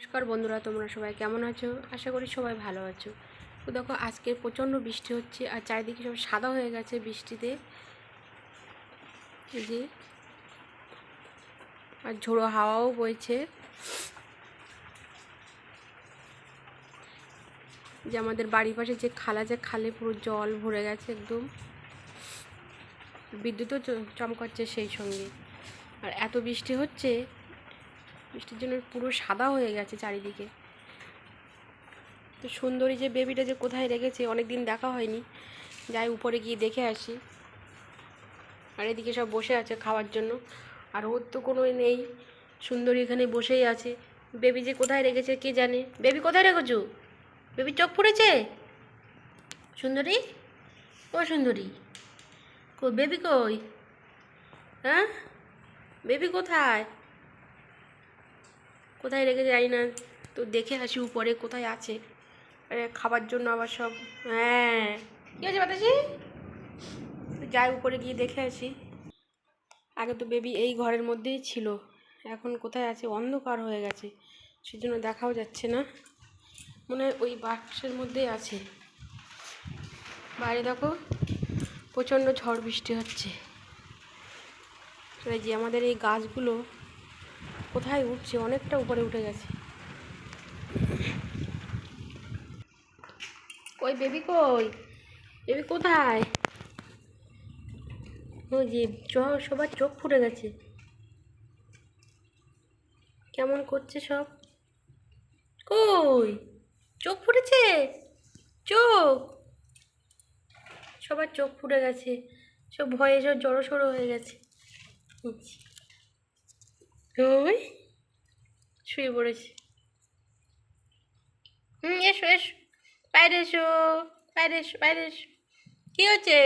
নমস্কার বন্ধুরা, তোমরা সবাই কেমন আছো? আশা করি সবাই ভালো আছো। তো দেখো, আজকে প্রচণ্ড বৃষ্টি হচ্ছে আর চারিদিকে সব সাদা হয়ে গেছে বৃষ্টিতে। এই যে, আর ঝোড়ো হাওয়াও বইছে। যে আমাদের বাড়ির পাশে যে খালে পুরো জল ভরে গেছে একদম। বিদ্যুৎও চমকাচ্ছে সেই সঙ্গে। আর এত বৃষ্টি হচ্ছে, বৃষ্টির জন্য পুরো সাদা হয়ে গেছে চারিদিকে। তো সুন্দরী যে বেবিটা যে কোথায় রেখেছে, অনেক দিন দেখা হয়নি, যাই উপরে গিয়ে দেখে আসি। আর এদিকে সব বসে আছে খাওয়ার জন্য, আর ওর তো কোনো নেই। সুন্দরী এখানে বসেই আছে। বেবি যে কোথায় রেখেছে কে জানে। বেবি কোথায় রেখেছো? বেবি চোখ পড়েছে? সুন্দরী, ও সুন্দরী, বেবি কই? হ্যাঁ, বেবি কোথায়? কোথায় রেখেছে জানি না। তো দেখে আসি উপরে কোথায় আছে। আরে খাবার জন্য আবার সব। হ্যাঁ, কী আছে বাতাসি? যাই উপরে গিয়ে দেখে আসি। আগে তো বেবি এই ঘরের মধ্যেই ছিল, এখন কোথায় আছে? অন্ধকার হয়ে গেছে, সেজন্য দেখাও যাচ্ছে না। মনে হয় ওই বাক্সের মধ্যেই আছে। বাইরে দেখো, প্রচণ্ড ঝড় বৃষ্টি হচ্ছে। এই যে আমাদের এই গাছগুলো কোথায় উঠছে, অনেকটা উপরে উঠে গেছে। কই বেবি, কই বেবি কোথায়? ওই যে সবার চোখ ফুটে গেছে, কেমন করছে সব। কই চোখ ফুটেছে? চোখ, সবার চোখ ফুটে গেছে, সব ভয়ে সব জড়সড়ো হয়ে গেছে। ওই শুয়ে পড়েছে। এসো এসো, বাইরে এসো, বাইরে এসো, বাইরে এসো। কী হচ্ছে?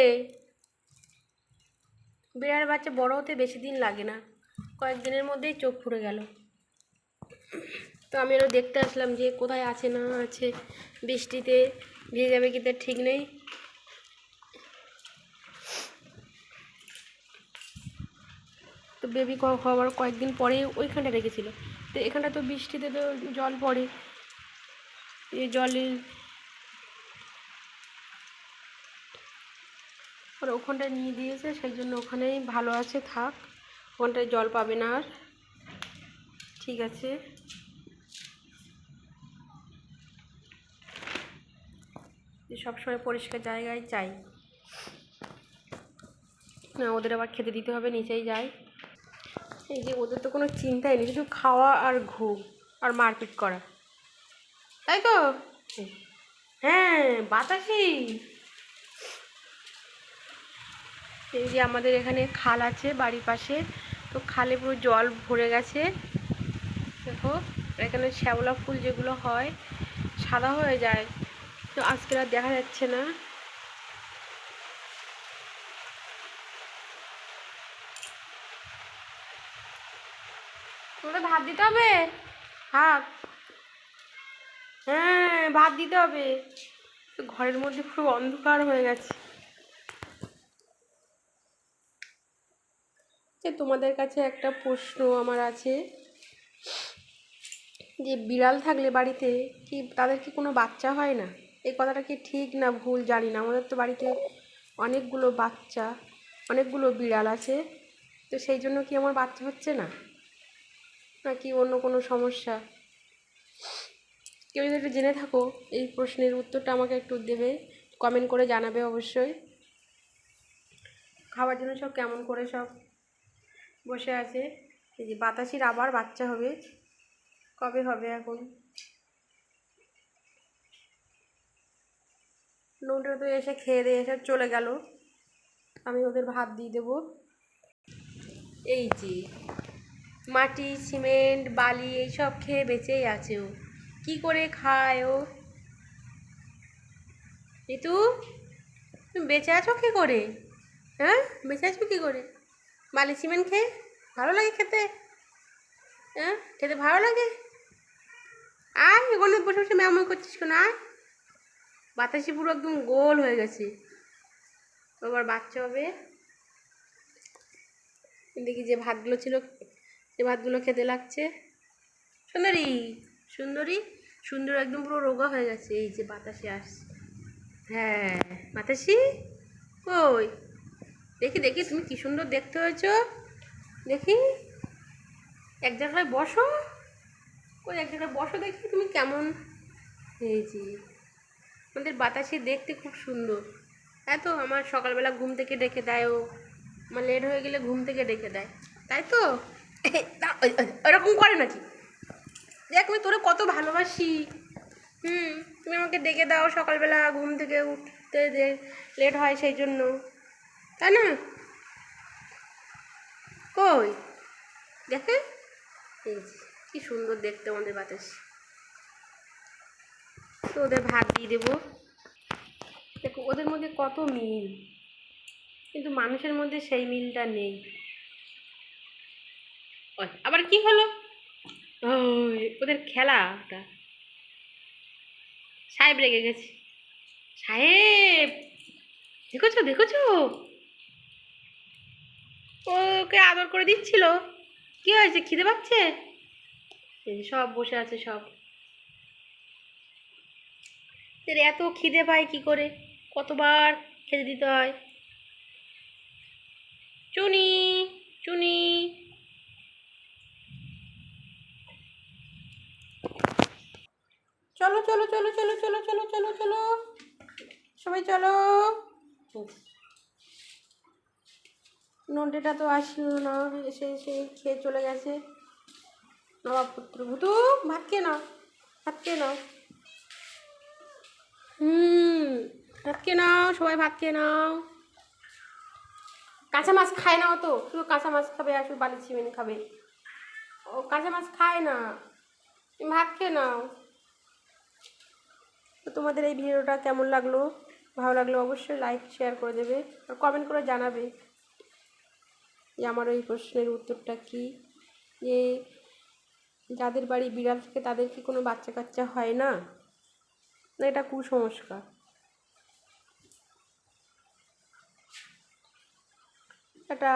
বিড়াল বাচ্চা বড় হতে বেশি দিন লাগে না, কয়েকদিনের মধ্যেই চোখ ফুটে গেল। তো আমি আরও দেখতে আসলাম যে কোথায় আছে না আছে, বৃষ্টিতে ভিজে যাবে কি তার ঠিক নেই। তো বেবি হওয়ার কয়েকদিন পরে ওইখানটা রেখেছিল। তো এখানটা তো বৃষ্টিতে তো জল পড়ে, এই জলে ওরা ওখানটায় নিয়ে দিয়েছে, সেই জন্য ওখানেই ভালো আছে, থাক, ওখানটায় জল পাবে না আর। ঠিক আছে, সবসময় পরিষ্কার জায়গায় চাই না, ওদের আবার খেতে দিতে হবে, নিচেই যায়। এই যে ওদের তো কোনো চিন্তাই নেই, শুধু খাওয়া আর ঘুম আর মারপিট করা, তাই তো? হ্যাঁ, বাতাসি। এই যে আমাদের এখানে খাল আছে বাড়ির পাশে, তো খালে পুরো জল ভরে গেছে। দেখো, এখানে শ্যাওলা ফুল যেগুলো হয় সাদা হয়ে যায়, তো আজকে আর দেখা যাচ্ছে না। তোমাদের ভাত দিতে হবে? ভাত, হ্যাঁ ভাত দিতে হবে। তো ঘরের মধ্যে পুরো অন্ধকার হয়ে গেছে। যে তোমাদের কাছে একটা প্রশ্ন আমার আছে, যে বিড়াল থাকলে বাড়িতে কি তাদের কি কোনো বাচ্চা হয় না? এই কথাটা কি ঠিক না ভুল জানি না। আমাদের তো বাড়িতে অনেকগুলো বাচ্চা, অনেকগুলো বিড়াল আছে, তো সেই জন্য কি আমার বাচ্চা হচ্ছে না, নাকি অন্য কোনো সমস্যা? কেউ যদি একটু জেনে থাকো, এই প্রশ্নের উত্তরটা আমাকে একটু দেবে, কমেন্ট করে জানাবে অবশ্যই। খাবার জন্য সব কেমন করে সব বসে আছে। এই যে বাতাসির আবার বাচ্চা হবে, কবে হবে এখন? নুনটা তো এসে খেয়ে দিয়ে এসে চলে গেল, আমি ওদের ভাত দিয়ে দেবো। এই যে মাটি, সিমেন্ট, বালি এইসব খেয়ে বেঁচেই আছে ও। কী করে খায় ও? ঋতু, তুমি বেঁচে আছো কী করে? হ্যাঁ, বেঁচে আছো কী করে? বালি সিমেন্ট খেয়ে ভালো লাগে খেতে? হ্যাঁ, খেতে ভালো লাগে? আয়, ওখানে বসে বসে ম্যামই করছিস কেন? আয়, বাতাসি পুরো একদম গোল হয়ে গেছে, আবার বাচ্চা হবে। দেখি যে ভাতগুলো ছিল, যে ভাতগুলো খেতে লাগছে। সুন্দরী, সুন্দরী, সুন্দর একদম পুরো রোগা হয়ে গেছে। এই যে বাতাসে আসছে। হ্যাঁ, বাতাসি কই, দেখি দেখি তুমি কি সুন্দর দেখতে হয়েছো, দেখি এক জায়গায় বসো, কই এক জায়গায় বসো দেখি তুমি কেমন। এই যে আমাদের বাতাসি দেখতে খুব সুন্দর। তাই তো, আমার সকালবেলা ঘুম থেকে ডেকে দেয় ও, আমার লেট হয়ে গেলে ঘুম থেকে ডেকে দেয়, তাই তো। ওরকম করে নাকি, দেখ আমি তোরে কত ভালোবাসি। তুমি আমাকে ডেকে দাও সকালবেলা ঘুম থেকে উঠতে যে লেট হয় সেই জন্য, তাই না? কই দেখে, এই যে কি সুন্দর দেখতে আমাদের বাতাস। তো ওদের ভাত দিয়ে দেবো। দেখো ওদের মধ্যে কত মিল, কিন্তু মানুষের মধ্যে সেই মিলটা নেই। ওই আবার কি হলো, ওই ওদের খেলা ওটা। সাহেব রেগে গেছে, সাহেব দেখেছো দেখেছো, ওকে আদর করে দিচ্ছিল। কি হয়েছে, খিদে পাচ্ছে? এই যে সব বসে আছে সব। এর এত খিদে পায় কি করে, কতবার খেতে দিতে হয়। চুনি, চুনি, চলো চলো চলো চলো চলো চলো চলো চলো, সবাই চলো। নন্টেটা তো আসলো না, এসে এসে খেয়ে চলে গেছে। নবাবপুত্র ভুতু, ভাত খেয়ে নাও, ভাত খেয়ে নাও। ভাত খেয়ে নাও, সবাই ভাত খেয়ে নাও। কাঁচা মাছ খায় না, তো শুধু কাঁচা মাছ খাবে আর শুধু বালি চিমেন খাবে। ও কাঁচা মাছ খায় না, তুমি ভাত খেয়ে নাও। তো তোমাদের এই ভিডিওটা কেমন লাগলো, ভালো লাগলো অবশ্যই লাইক শেয়ার করে দেবে, আর কমেন্ট করে জানাবে যে আমার ওই প্রশ্নের উত্তরটা কী, যে যাদের বাড়ি বিড়াল থাকে তাদের কি কোনো বাচ্চা কাচ্চা হয় না, না এটা কুসংস্কার? এটা